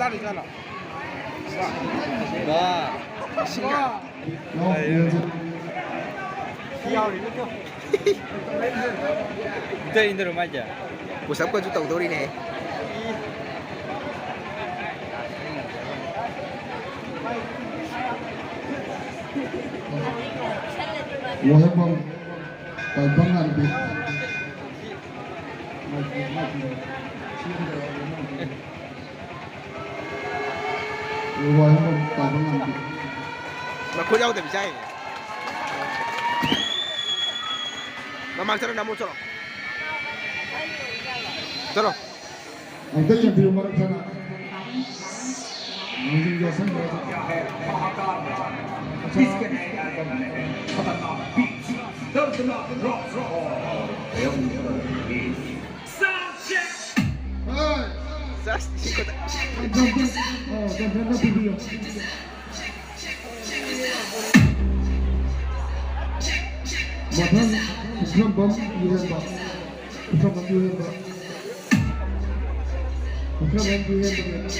기다리잖아. 와, 신기하다. 인터넷으로 맞아. Musamman juta utori ne. Wahai Bangan bi. Wahai Bangan bi. Mà khối nhau thì bị sai. Nó mang cho nó nằm một chỗ. Chalo. Ang kanya di umar sana. Ang yung sang Matang Islam bom yuhemba. Islam bom yuhemba. Islam bom yuhemba.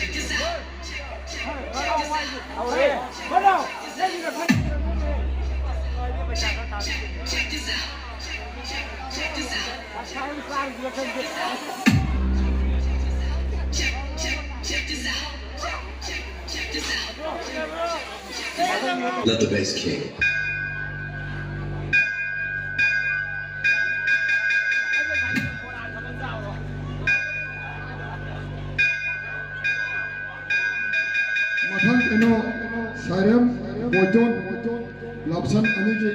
Let the bass kick. Matang eno Sarem Bojon Lapsan Aniji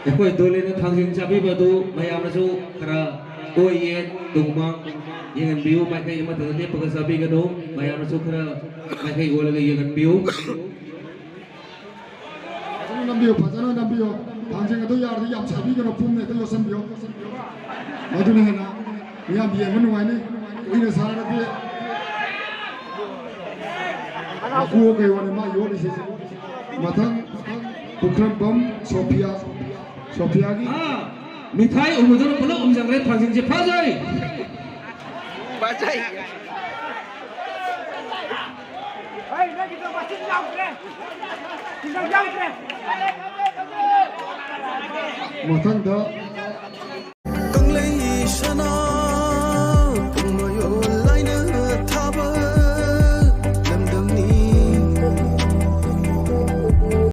Ekoi dole na thangjing chabi badu mayam na su kara oye dungmang yengan biu mai kai ma tade paga sabi ganu mayam na su kara mai kai ola ga yengan biu Pazana nambiyo Tanjeng itu yar di yam sabi kana pumne itu yosam biyo Maju nih na Yam biye menu ini Ini sarana biye Aku oke wani ma yo di sisi Matang Bukram bom Sophia Sophia ki mithai umudon pula umjang re thangjing je phajai Bajai. Hey, na kita masih jauh deh. Kita jauh deh. Matang da